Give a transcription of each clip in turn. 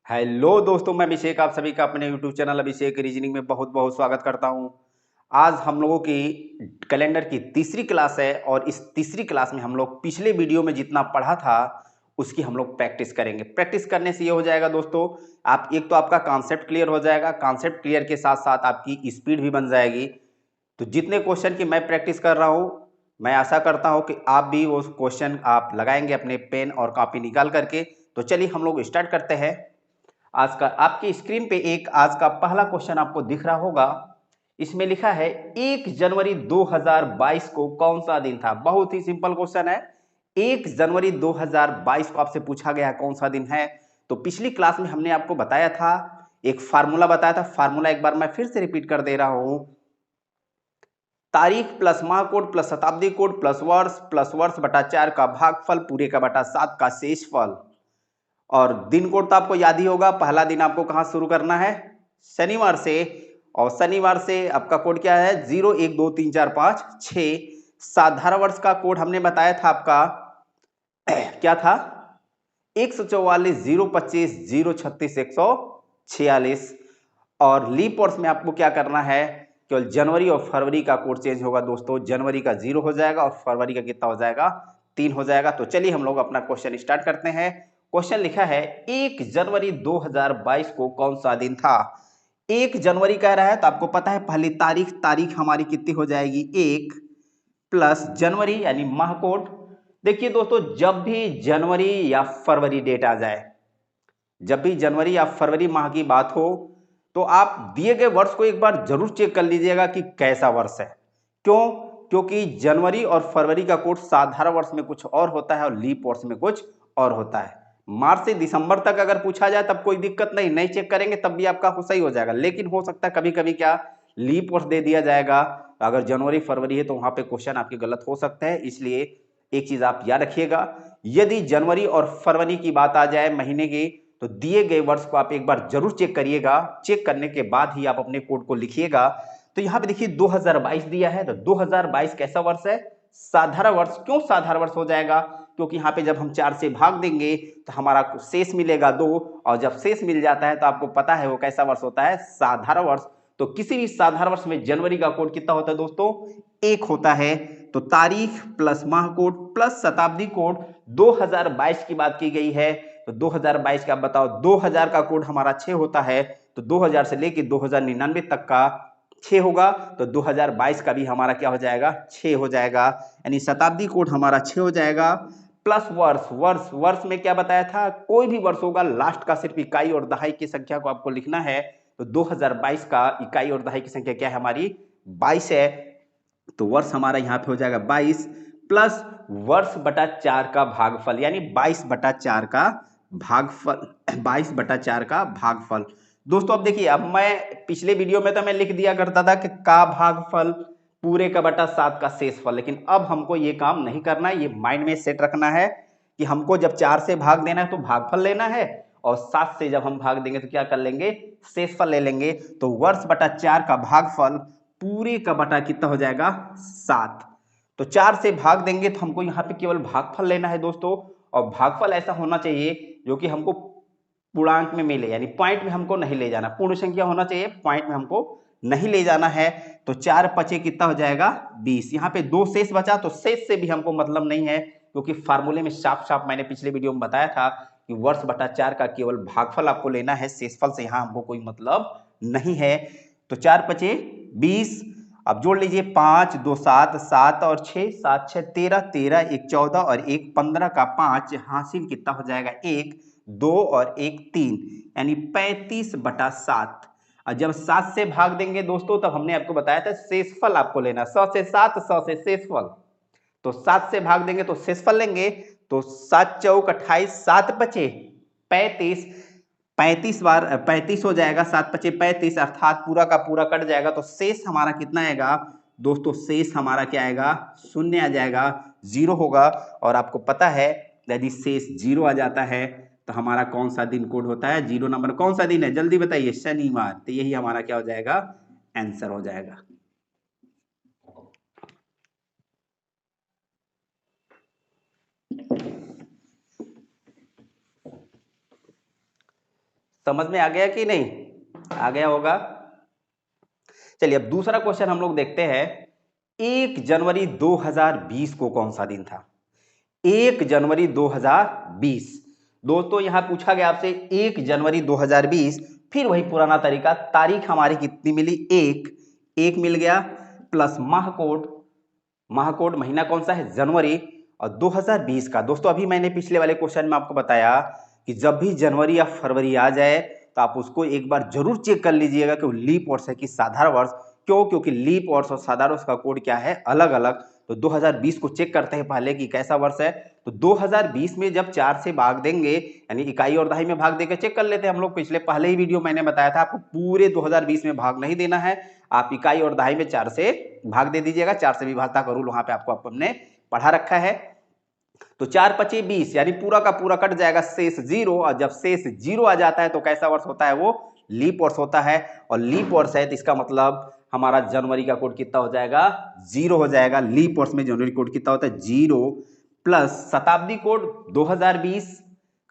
Hello दोस्तों, मैं अभिषेक आप सभी का अपने यूट्यूब चैनल अभिषेक रीजनिंग में बहुत बहुत स्वागत करता हूं। आज हम लोगों की कैलेंडर की तीसरी क्लास है और इस तीसरी क्लास में हम लोग पिछले वीडियो में जितना पढ़ा था उसकी हम लोग प्रैक्टिस करेंगे। प्रैक्टिस करने से ये हो जाएगा दोस्तों, आप एक तो आपका कॉन्सेप्ट क्लियर हो जाएगा, कॉन्सेप्ट क्लियर के साथ साथ आपकी स्पीड भी बन जाएगी। तो जितने क्वेश्चन की मैं प्रैक्टिस कर रहा हूँ, मैं आशा करता हूँ कि आप भी वो क्वेश्चन आप लगाएंगे अपने पेन और कॉपी निकाल करके। तो चलिए हम लोग स्टार्ट करते हैं। आज का आपकी स्क्रीन पे एक आज का पहला क्वेश्चन आपको दिख रहा होगा। इसमें लिखा है 1 जनवरी 2022 को कौन सा दिन था। बहुत ही सिंपल क्वेश्चन है। 1 जनवरी 2022 को आपसे पूछा गया है कौन सा दिन है। तो पिछली क्लास में हमने आपको बताया था, एक फार्मूला बताया था। फार्मूला एक बार मैं फिर से रिपीट कर दे रहा हूं। तारीख प्लस माह कोड प्लस शताब्दी कोड प्लस वर्ष बटा 4 का भागफल पूरे का बटा 7 का शेषफल। और दिन कोड तो आपको याद ही होगा। पहला दिन आपको कहां शुरू करना है, शनिवार से। और शनिवार से आपका कोड क्या है, 0 1 2 3 4 5 6। साधारण वर्ष का कोड हमने बताया था आपका क्या था, 144 025 036 146। और लीप वर्ष में आपको क्या करना है, केवल जनवरी और फरवरी का कोड चेंज होगा दोस्तों। जनवरी का 0 हो जाएगा और फरवरी का कितना हो जाएगा, 3 हो जाएगा। तो चलिए हम लोग अपना क्वेश्चन स्टार्ट करते हैं। क्वेश्चन लिखा है 1 जनवरी 2022 को कौन सा दिन था। 1 जनवरी कह रहा है तो आपको पता है पहली तारीख हमारी कितनी हो जाएगी, 1 प्लस जनवरी यानी माह कोड। देखिए दोस्तों, जब भी जनवरी या फरवरी डेट आ जाए, जब भी जनवरी या फरवरी माह की बात हो, तो आप दिए गए वर्ष को एक बार जरूर चेक कर लीजिएगा कि कैसा वर्ष है। क्यों? क्योंकि जनवरी और फरवरी का कोड साधारण वर्ष में कुछ और होता है और लीप वर्ष में कुछ और होता है। मार्च से दिसंबर तक अगर पूछा जाए तब कोई दिक्कत नहीं, नहीं चेक करेंगे तब भी आपका सही हो जाएगा। लेकिन हो सकता है कभी कभी क्या, लीप वर्ष दे दिया जाएगा। अगर जनवरी फरवरी है तो वहां पे क्वेश्चन आपके गलत हो सकते हैं। इसलिए एक चीज आप याद रखिएगा, यदि जनवरी और फरवरी की बात आ जाए महीने की, तो दिए गए वर्ष को आप एक बार जरूर चेक करिएगा। चेक करने के बाद ही आप अपने कोड को लिखिएगा। तो यहां पे देखिए 2022 दिया है, तो 2022 कैसा वर्ष है, साधारण वर्ष। क्यों साधारण वर्ष हो जाएगा, क्योंकि यहाँ पे जब हम 4 से भाग देंगे तो हमारा शेष मिलेगा 2, और जब शेष मिल जाता है तो आपको पता है वो कैसा वर्ष होता है, साधारण वर्ष। तो किसी भी साधारण वर्ष में जनवरी का कोड कितना होता है दोस्तों, 1 होता है। तो तारीख प्लस माह कोड प्लस शताब्दी कोड 2022 की बात की गई है। तो 2022 का आप बताओ, 2000 का कोड हमारा 6 होता है। तो 2000 से लेके 2099 तक का 6 होगा। तो 2022 का भी हमारा क्या हो जाएगा, 6 हो जाएगा। यानी शताब्दी कोड हमारा 6 हो जाएगा। प्लस वर्ष में क्या बताया था, कोई भी वर्ष होगा लास्ट का सिर्फ इकाई और दहाई की संख्या को आपको लिखना है। तो 2022 का इकाई और दहाई की संख्या क्या है हमारी, 22 है। तो वर्ष हमारा यहाँ पे हो जाएगा 22 प्लस वर्ष बटा 4 का भागफल, यानी 22/4 का भागफल। 22/4 का भागफल। दोस्तों अब देखिए, अब मैं पिछले वीडियो में तो मैं लिख दिया करता था कि का भागफल पूरे का बटा 7 का शेषफल, लेकिन अब हमको ये काम नहीं करना है। ये माइंड में सेट रखना है कि हमको जब 4 से भाग देना है तो भागफल लेना है, और 7 से जब हम भाग देंगे तो क्या कर लेंगे, शेषफल ले लेंगे। तो वर्ष बटा 4 का भागफल पूरे का बटा कितना हो जाएगा, 7। तो 4 से भाग देंगे तो हमको यहाँ पे केवल भागफल लेना है दोस्तों। और भागफल ऐसा होना चाहिए जो कि हमको पूर्णांक में मिले, यानी पॉइंट में हमको नहीं ले जाना। पूर्ण संख्या होना चाहिए, पॉइंट में हमको नहीं ले जाना है। तो 4×5 कितना हो जाएगा, 20। यहाँ पे 2 शेष बचा, तो शेष से भी हमको मतलब नहीं है, क्योंकि फार्मूले में साफ साफ मैंने पिछले वीडियो में बताया था कि वर्ष बटा 4 का केवल भागफल आपको लेना है, शेषफल से यहाँ हमको कोई मतलब नहीं है। तो 4×5 20। अब जोड़ लीजिए, 5 2 7, 7 और 6, 7 6 13, 13 1 14 और 1 15 का 5 हासिल कितना हो जाएगा, 1 2 और 1 3, यानी 35/7। और जब 7 से भाग देंगे दोस्तों, तब हमने आपको बताया था शेषफल आपको लेना, 100 से 7, 100 से शेषफल। तो 7 से भाग देंगे तो शेषफल लेंगे। तो 7 चौक 28, 7 बचे 35, 35 बार 35 हो जाएगा, 7 पचे 35, अर्थात पूरा का पूरा कट जाएगा। तो शेष हमारा कितना आएगा दोस्तों, शेष हमारा क्या आएगा, शून्य आ जाएगा, 0 होगा। और आपको पता है यदि शेष 0 आ जाता है तो हमारा कौन सा दिन कोड होता है, 0 नंबर कौन सा दिन है, जल्दी बताइए, शनिवार। तो यही हमारा क्या हो जाएगा, आंसर हो जाएगा। समझ में आ गया कि नहीं? आ गया होगा। चलिए अब दूसरा क्वेश्चन हम लोग देखते हैं। 1 जनवरी 2020 को कौन सा दिन था? 1 जनवरी 2020 दोस्तों, यहां पूछा गया आपसे 1 जनवरी 2020, फिर वही पुराना तरीका, तारीख हमारी कितनी मिली? एक मिल गया, प्लस माह कोड महीना कौन सा है? जनवरी, और 2020 का। दोस्तों अभी मैंने पिछले वाले क्वेश्चन में आपको बताया कि जब भी जनवरी या फरवरी आ जाए तो आप उसको एक बार जरूर चेक कर लीजिएगा कि वो लीप वर्ष है कि साधारण वर्ष। क्यों? क्योंकि लीप वर्ष और साधारण वर्ष का कोड क्या है? अलग अलग। तो 2020 को चेक करते हैं पहले कि कैसा वर्ष है। तो 2020 में जब 4 से भाग देंगे, यानी इकाई और दहाई में भाग देकर चेक कर लेते हैं हम लोग। पहले ही वीडियो मैंने बताया था, आपको पूरे 2020 में भाग नहीं देना है, आप इकाई और दहाई में 4 से भाग दे दीजिएगा। 4 से विभाज्यता का रूल वहां पे आपको हमने पढ़ा रखा है। तो 4 पचे 20, यानी पूरा का पूरा कट जाएगा, शेष 0। और जब शेष 0 आ जाता है तो कैसा वर्ष होता है? वो लीप वर्ष होता है। और लीप वर्ष है तो इसका मतलब हमारा जनवरी का कोड कितना हो जाएगा? 0 हो जाएगा। लीप वर्ष में जनवरी कोड कितना होता है? 0, प्लस शताब्दी कोड 2020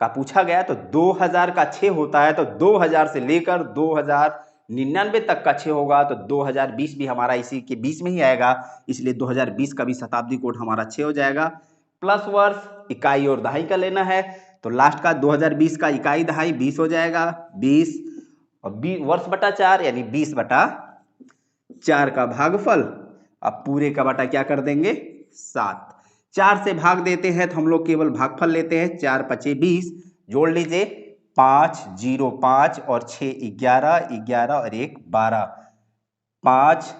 का पूछा गया तो 2000 का 6 होता है, तो 2000 से लेकर 2099 तक का 6 होगा, तो 2020 भी हमारा इसी के बीच में ही आएगा, इसलिए 2020 का भी शताब्दी कोड हमारा 6 हो जाएगा। प्लस वर्ष इकाई और दहाई का लेना है, तो लास्ट का 2020 का इकाई दहाई 20 हो जाएगा, 20, और वर्ष बटा 4 यानी 20 बटा 4 का भागफल। अब पूरे का बटा क्या कर देंगे? 7। 4 से भाग देते हैं तो हम लोग केवल भागफल लेते हैं। 4 पचे 20, जोड़ लीजिए, 5 0 5 और 6 11, 11 और 1 12, 5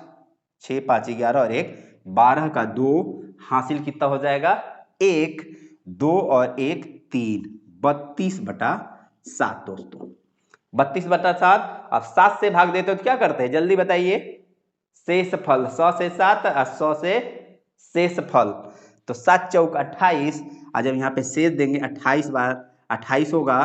6 5 11 और 1 12 का 2, हासिल कितना हो जाएगा? 1, 2 और 1 3, 32 बटा 7 दोस्तों, 32 बटा 7। अब 7 से भाग देते हो तो क्या करते हैं? जल्दी बताइए। शेष फल, 100 से 7 और 100 से शेष फल, तो 7 चौक 28। आज जब यहाँ पे शेष देंगे 28 बार 28 होगा,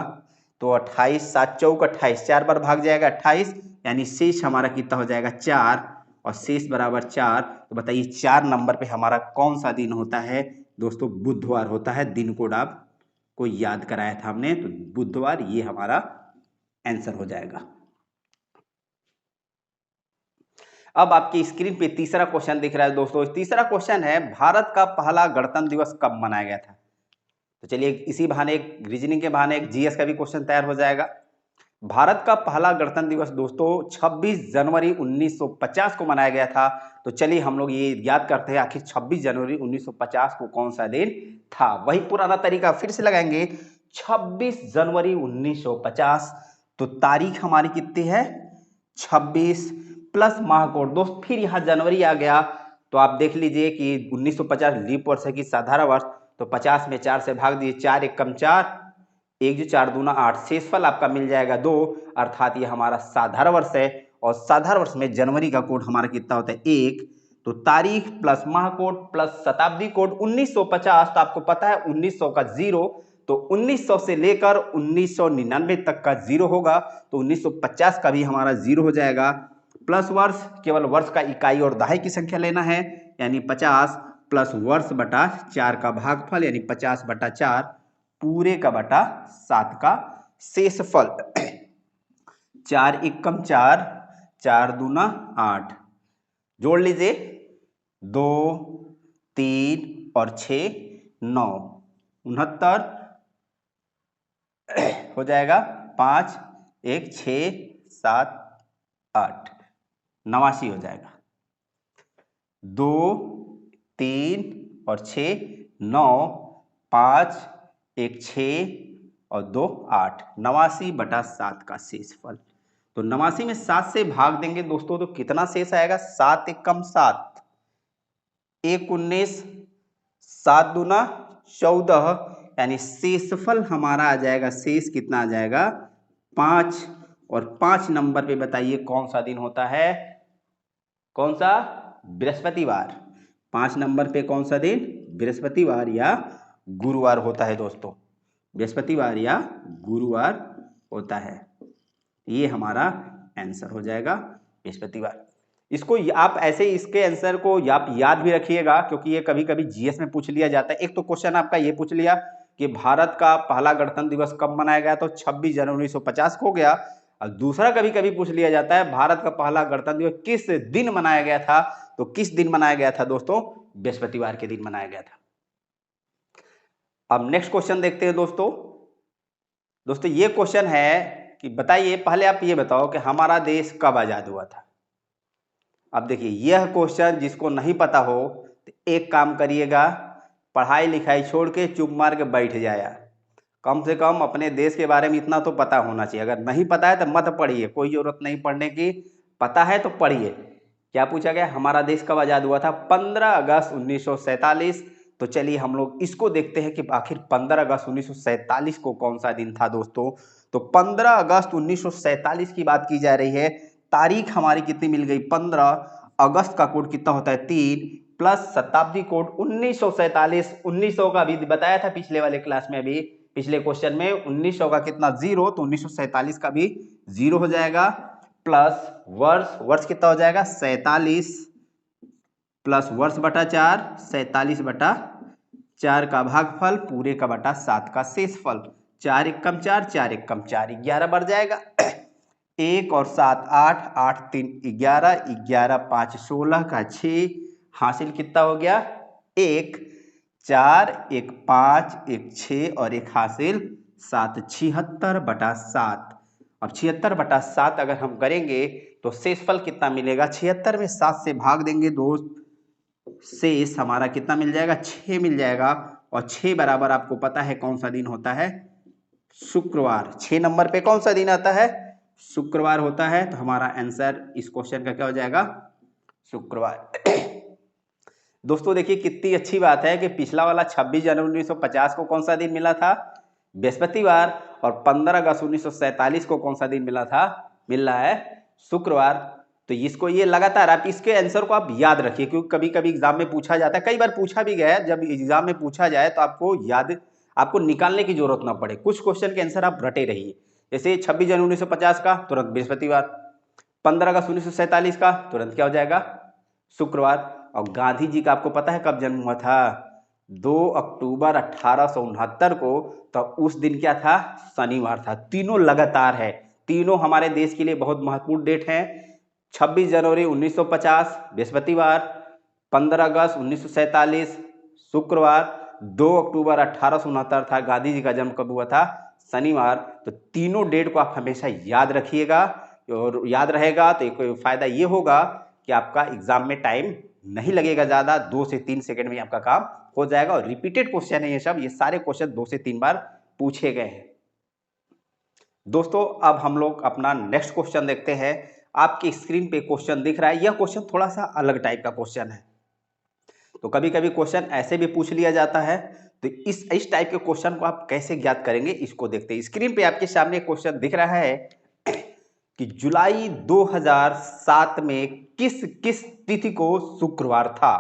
तो 28 7 चौक 28, 4 बार भाग जाएगा 28, यानी शेष हमारा कितना हो जाएगा? 4, और शेष बराबर 4। तो बताइए 4 नंबर पे हमारा कौन सा दिन होता है? दोस्तों बुधवार होता है। दिन कोड आपको याद कराया था हमने, तो बुधवार ये हमारा आंसर हो जाएगा। अब आपकी स्क्रीन पे तीसरा क्वेश्चन दिख रहा है दोस्तों। तीसरा क्वेश्चन है, भारत का पहला गणतंत्र दिवस कब मनाया गया था? तो चलिए इसी बहाने एक रीजनिंग के बहाने एक जीएस का भी क्वेश्चन तैयार हो जाएगा। भारत का पहला गणतंत्र दिवस दोस्तों 26 जनवरी 1950 को मनाया गया था। तो चलिए हम लोग ये याद करते हैं आखिर 26 जनवरी 1950 को कौन सा दिन था। वही पुराना तरीका फिर से लगाएंगे। 26 जनवरी 1950, तो तारीख हमारी कितनी है? 26, प्लस माह कोड। दोस्त फिर यहाँ जनवरी आ गया, तो आप देख लीजिए कि 1950 लीप वर्ष है कि साधारण वर्ष, तो 50 में 4 से भाग दिए, 4 एक कम 4, 1 जो 4 दूना 8, शेषफल आपका मिल जाएगा 2, अर्थात ये हमारा साधारण वर्ष है। और साधारण वर्ष में जनवरी का कोड हमारा कितना होता है? 1। तो तारीख प्लस माह कोड प्लस शताब्दी कोड 1950, तो आपको पता है 1900 का 0, तो 1900 से लेकर 1999 तक का 0 होगा, तो 1950 का भी हमारा 0 हो जाएगा। प्लस वर्ष, केवल वर्ष का इकाई और दहाई की संख्या लेना है, यानी 50, प्लस वर्ष बटा 4 का भागफल, यानी 50 बटा 4, पूरे का बटा 7 का शेषफल। 4 एक कम 4, 4 दूना 8, जोड़ लीजिए, 2 3 और 6 9, 69 हो जाएगा, 5 1 6 7 8, 89 हो जाएगा। 2 3 और 6 9, 5 1 6 और 2 8, 89 बटा 7 का शेषफल। तो 89 में 7 से भाग देंगे दोस्तों, तो कितना शेष आएगा? 7 एक कम 7, 1 19, 7 दूना 14, यानी शेषफल हमारा आ जाएगा, शेष कितना आ जाएगा? 5। और 5 नंबर पे बताइए कौन सा दिन होता है? कौन सा? बृहस्पतिवार। 5 नंबर पे कौन सा दिन? बृहस्पतिवार या गुरुवार होता है दोस्तों, बृहस्पतिवार या गुरुवार होता है। ये हमारा आंसर हो जाएगा बृहस्पतिवार। इसको आप ऐसे इसके आंसर को आप याद भी रखिएगा, क्योंकि ये कभी कभी जीएस में पूछ लिया जाता है। एक तो क्वेश्चन आपका ये पूछ लिया कि भारत का पहला गणतंत्र दिवस कब मनाया गया, तो 26 जनवरी 1950 को हो गया। और दूसरा कभी कभी पूछ लिया जाता है भारत का पहला गणतंत्र दिवस किस दिन मनाया गया था, तो किस दिन मनाया गया था दोस्तों, बृहस्पतिवार के दिन मनाया गया था। अब नेक्स्ट क्वेश्चन देखते हैं दोस्तों। दोस्तों ये क्वेश्चन है कि बताइए, पहले आप ये बताओ कि हमारा देश कब आजाद हुआ था। अब देखिए यह क्वेश्चन जिसको नहीं पता हो तो एक काम करिएगा, पढ़ाई लिखाई छोड़ के चुप मार के बैठ जाया। कम से कम अपने देश के बारे में इतना तो पता होना चाहिए। अगर नहीं पता है तो मत पढ़िए, कोई जरूरत नहीं पढ़ने की, पता है तो पढ़िए। क्या पूछा गया, हमारा देश कब आजाद हुआ था, 15 अगस्त 1947। तो चलिए हम लोग इसको देखते हैं कि आखिर 15 अगस्त 1947 को कौन सा दिन था दोस्तों। तो 15 अगस्त 1947 की बात की जा रही है। तारीख हमारी कितनी मिल गई, 15 अगस्त का कोड कितना होता है 3 प्लस शताब्दी कोड 1947। 1900 का भी बताया था पिछले वाले क्लास में, अभी पिछले क्वेश्चन में 1900 का कितना 0, तो 1947 का भी 0 हो जाएगा। प्लस वर्ष, वर्ष कितना हो जाएगा 47 प्लस वर्ष बटा 4, 47 बटा 4 का भागफल पूरे का बटा 7 का शेषफल। 4 एकम 4, 4 एकम 4, 11 बढ़ जाएगा। 1 और 7 8, 8 3 11, 11 5 16 का 6, हासिल कितना हो गया 1, 4 1 5 1 6 और एक हासिल 7, 76 बटा 7। अब 76 बटा 7 अगर हम करेंगे तो शेषफल कितना मिलेगा, 76 में 7 से भाग देंगे दोस्त, शेष हमारा कितना मिल जाएगा 6 मिल जाएगा। और 6 बराबर आपको पता है कौन सा दिन होता है, शुक्रवार। 6 नंबर पे कौन सा दिन आता है, शुक्रवार होता है। तो हमारा आंसर इस क्वेश्चन का क्या हो जाएगा, शुक्रवार। दोस्तों देखिए कितनी अच्छी बात है कि पिछला वाला 26 जनवरी 1950 को कौन सा दिन मिला था, बृहस्पतिवार। और 15 अगस्त 1947 को कौन सा दिन मिला था, मिल रहा है शुक्रवार। तो इसको ये लगातार आप इसके आंसर को आप याद रखिए, क्योंकि कभी कभी एग्जाम में पूछा जाता है, कई बार पूछा भी गया है। जब एग्जाम में पूछा जाए तो आपको याद, आपको निकालने की जरूरत ना पड़े, कुछ क्वेश्चन के आंसर आप रटे रहिए। जैसे 26 जनवरी 1950 का तुरंत बृहस्पतिवार, 15 अगस्त 1947 का तुरंत क्या हो जाएगा, शुक्रवार। और गांधी जी का आपको पता है कब जन्म हुआ था, 2 अक्टूबर 1869 को। तो उस दिन क्या था, शनिवार था। तीनों लगातार है, तीनों हमारे देश के लिए बहुत महत्वपूर्ण डेट है। 26 जनवरी 1950 बृहस्पतिवार, 15 अगस्त 1947 शुक्रवार, 2 अक्टूबर 1869 था गांधी जी का जन्म कब हुआ था, शनिवार। तो तीनों डेट को आप हमेशा याद रखिएगा, और याद रहेगा तो एक फायदा ये होगा कि आपका एग्जाम में टाइम नहीं लगेगा ज़्यादा, 2 से 3 सेकंड में आपका काम हो जाएगा। और रिपीटेड क्वेश्चन है ये सब, ये सारे क्वेश्चन 2 से 3 बार पूछे गए हैं। दोस्तों अब हम लोग अपना नेक्स्ट क्वेश्चन देखते हैं। आपकी स्क्रीन पे क्वेश्चन दिख रहा है, यह क्वेश्चन थोड़ा सा अलग टाइप का क्वेश्चन है। तो कभी कभी क्वेश्चन ऐसे भी पूछ लिया जाता है, तो इस टाइप के क्वेश्चन को आप कैसे ज्ञात करेंगे इसको देखते हैं। स्क्रीन पे आपके सामने क्वेश्चन दिख रहा है कि जुलाई 2007 में किस किस तिथि को शुक्रवार था।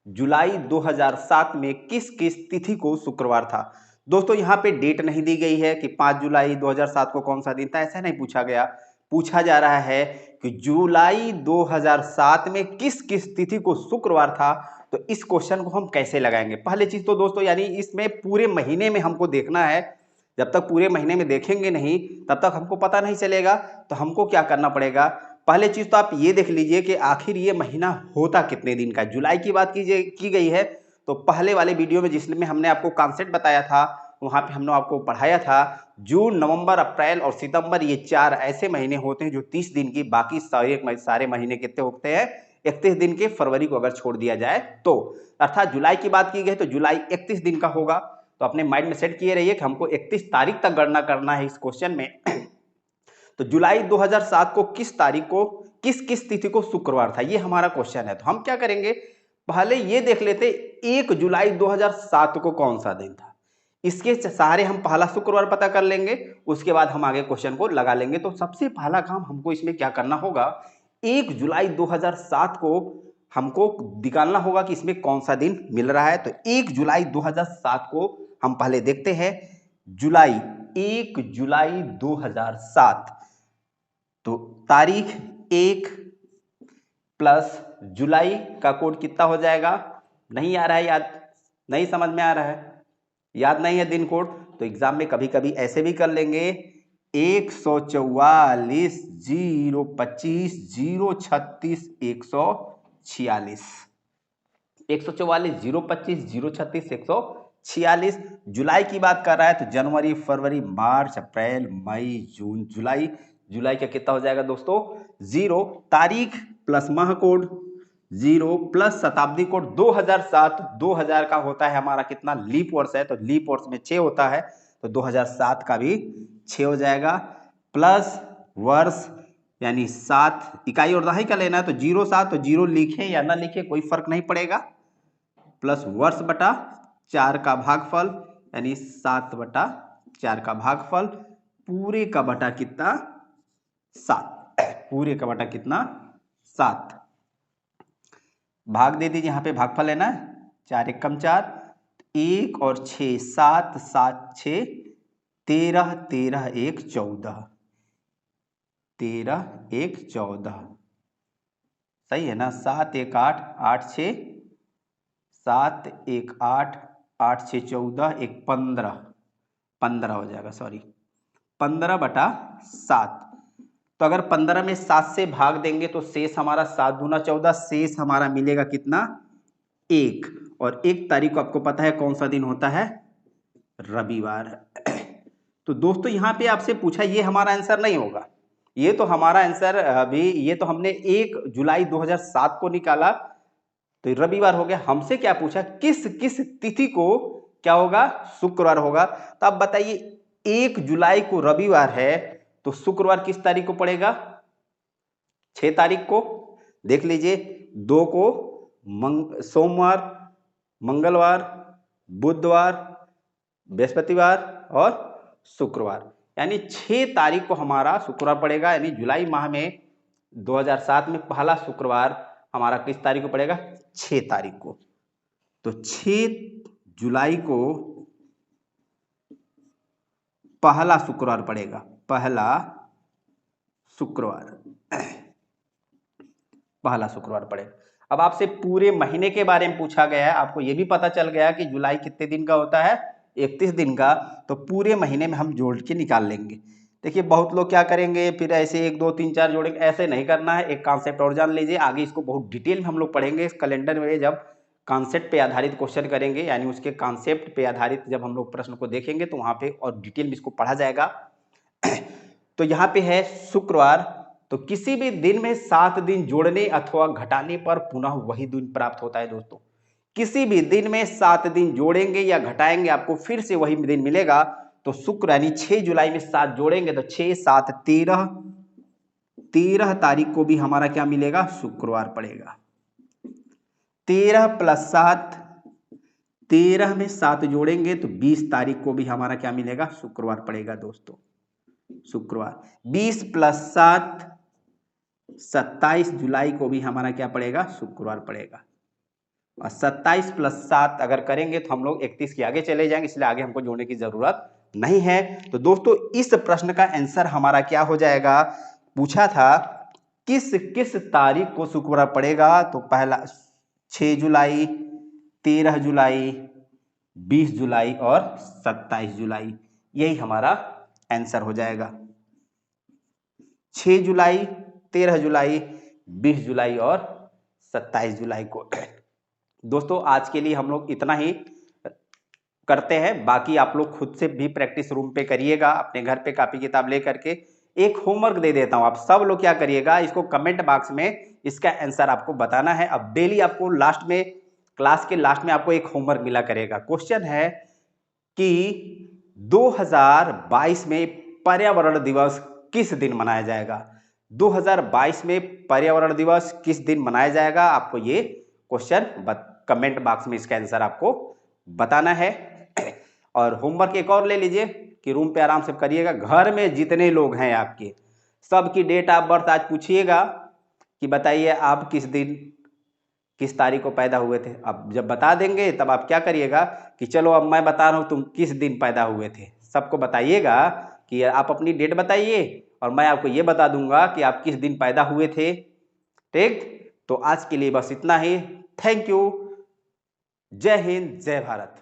जुलाई 2007 में किस किस तिथि को शुक्रवार था। दोस्तों यहाँ पे डेट नहीं दी गई है कि 5 जुलाई 2007 को कौन सा दिन था, ऐसा नहीं पूछा गया। पूछा जा रहा है कि जुलाई 2007 में किस किस तिथि को शुक्रवार था। तो इस क्वेश्चन को हम कैसे लगाएंगे, पहले चीज तो दोस्तों यानी इसमें पूरे महीने में हमको देखना है। जब तक पूरे महीने में देखेंगे नहीं तब तक हमको पता नहीं चलेगा। तो हमको क्या करना पड़ेगा, पहले चीज तो आप ये देख लीजिए कि आखिर ये महीना होता कितने दिन का। जुलाई की बात की गई है, तो पहले वाले वीडियो में जिसमें हमने आपको कॉन्सेप्ट बताया था, वहां पे हमने आपको पढ़ाया था जून नवंबर अप्रैल और सितंबर, ये 4 ऐसे महीने होते हैं जो 30 दिन की, बाकी सारे महीने कितने होते हैं 31 दिन के। फरवरी को अगर छोड़ दिया जाए तो, अर्थात जुलाई की बात की गई तो जुलाई 31 दिन का होगा। तो अपने माइंड में सेट किए रहिए कि हमको 31 तारीख तक गणना करना है इस क्वेश्चन में। तो जुलाई 2007 को किस तारीख को, किस किस तिथि को शुक्रवार था, ये हमारा क्वेश्चन है। तो हम क्या करेंगे, पहले ये देख लेते 1 जुलाई 2007 को कौन सा दिन था। इसके सहारे हम पहला शुक्रवार पता कर लेंगे, उसके बाद हम आगे क्वेश्चन को लगा लेंगे। तो सबसे पहला काम हमको इसमें क्या करना होगा, 1 जुलाई 2007 को हमको निकालना होगा कि इसमें कौन सा दिन मिल रहा है। तो 1 जुलाई 2007 को हम पहले देखते हैं। जुलाई, 1 जुलाई 2007, तो तारीख 1 प्लस जुलाई का कोड कितना हो जाएगा, नहीं आ रहा है याद, नहीं समझ में आ रहा है, याद नहीं है दिन कोड तो एग्जाम में कभी कभी ऐसे भी कर लेंगे 144 025 036 146 144 025 036 146 जुलाई की बात कर रहा है तो जनवरी फरवरी मार्च अप्रैल मई जून जुलाई जुलाई का कितना हो जाएगा दोस्तों 0 तारीख प्लस माह कोड 0 प्लस शताब्दी कोड 2007 2000 का होता है हमारा कितना लीप वर्ष है तो लीप वर्ष में 6 होता है तो 2007 का भी 6 हो जाएगा प्लस वर्ष यानी 7 इकाई और दहाई का लेना है तो 07 तो 0 लिखे या ना लिखे कोई फर्क नहीं पड़ेगा प्लस वर्ष बटा 4 का भागफल यानी 7 बटा 4 का भागफल पूरे का बटा कितना 7 पूरे का बटा कितना 7 भाग दे दीजिए यहाँ पे भागफल है ना 4 एक कम 4 1 और 6 7 7 6 13 13 1 14 13 1 14 सही है ना 7 1 8 8 6 7 1 8 8 6 14 1 15 15 हो जाएगा सॉरी 15 बटा 7 तो अगर 15 में 7 से भाग देंगे तो शेष हमारा 7 दूना 14 शेष हमारा मिलेगा कितना 1 और 1 तारीख को आपको पता है कौन सा दिन होता है रविवार। तो दोस्तों यहाँ पे आपसे पूछा ये हमारा आंसर नहीं होगा ये तो हमारा आंसर अभी ये तो हमने 1 जुलाई 2007 को निकाला तो रविवार हो गया। हमसे क्या पूछा किस किस तिथि को क्या होगा शुक्रवार होगा। तो आप बताइए 1 जुलाई को रविवार है तो शुक्रवार किस तारीख को पड़ेगा 6 तारीख को देख लीजिए 2 को सोमवार मंगलवार बुधवार बृहस्पतिवार और शुक्रवार यानी 6 तारीख को हमारा शुक्रवार पड़ेगा यानी जुलाई माह में 2007 में पहला शुक्रवार हमारा किस तारीख को पड़ेगा 6 तारीख को। तो 6 जुलाई को पहला शुक्रवार पड़ेगा पहला शुक्रवार पड़ेगा। अब आपसे पूरे महीने के बारे में पूछा गया है आपको यह भी पता चल गया कि जुलाई कितने दिन का होता है 31 दिन का तो पूरे महीने में हम जोड़ के निकाल लेंगे। देखिए बहुत लोग क्या करेंगे फिर ऐसे 1 2 3 4 जोड़ेंगे ऐसे नहीं करना है। एक कॉन्सेप्ट और जान लीजिए आगे इसको बहुत डिटेल में हम लोग पढ़ेंगे इस कैलेंडर में जब कॉन्सेप्ट पे आधारित क्वेश्चन करेंगे यानी उसके कॉन्सेप्ट पे आधारित जब हम लोग प्रश्न को देखेंगे तो वहां पे और डिटेल में इसको पढ़ा जाएगा। तो यहाँ पे है शुक्रवार तो किसी भी दिन में 7 दिन जोड़ने अथवा घटाने पर पुनः वही दिन प्राप्त होता है दोस्तों। किसी भी दिन में 7 दिन जोड़ेंगे या घटाएंगे आपको फिर से वही दिन मिलेगा। तो शुक्र यानी 6 जुलाई में 7 जोड़ेंगे तो 6 7 13 तारीख को भी हमारा क्या मिलेगा शुक्रवार पड़ेगा। 13 प्लस 7 13 में 7 जोड़ेंगे तो 20 तारीख को भी हमारा क्या मिलेगा शुक्रवार पड़ेगा दोस्तों शुक्रवार। 20 प्लस 7 27 जुलाई को भी हमारा क्या पड़ेगा शुक्रवार पड़ेगा। और 27 प्लस 7 अगर करेंगे तो हम लोग 31 के आगे चले जाएंगे इसलिए आगे हमको जोड़ने की जरूरत नहीं है। तो दोस्तों इस प्रश्न का आंसर हमारा क्या हो जाएगा पूछा था किस किस तारीख को शुक्रवार पड़ेगा तो पहला 6 जुलाई 13 जुलाई 20 जुलाई और 27 जुलाई यही हमारा आंसर हो जाएगा। 6 जुलाई 13 जुलाई 20 जुलाई और 27 जुलाई को। दोस्तों आज के लिए हम लोग इतना ही करते हैं बाकी आप लोग खुद से भी प्रैक्टिस रूम पे करिएगा अपने घर पे कॉपी किताब ले करके। एक होमवर्क दे देता हूं आप सब लोग क्या करिएगा इसको कमेंट बॉक्स में इसका आंसर आपको बताना है। अब डेली आपको लास्ट में क्लास के लास्ट में आपको एक होमवर्क मिला करेगा। क्वेश्चन है कि 2022 में पर्यावरण दिवस किस दिन मनाया जाएगा। 2022 में पर्यावरण दिवस किस दिन मनाया जाएगा आपको ये क्वेश्चन कमेंट बॉक्स में इसका आंसर आपको बताना है। और होमवर्क एक और ले लीजिए कि रूम पे आराम से करिएगा। घर में जितने लोग हैं आपके सबकी डेट ऑफ बर्थ आज पूछिएगा कि बताइए आप किस दिन किस तारीख को पैदा हुए थे। अब जब बता देंगे तब आप क्या करिएगा कि चलो अब मैं बता रहा हूं तुम किस दिन पैदा हुए थे। सबको बताइएगा कि आप अपनी डेट बताइए और मैं आपको ये बता दूंगा कि आप किस दिन पैदा हुए थे। ठीक तो आज के लिए बस इतना ही। Thank you. जय हिंद जय भारत।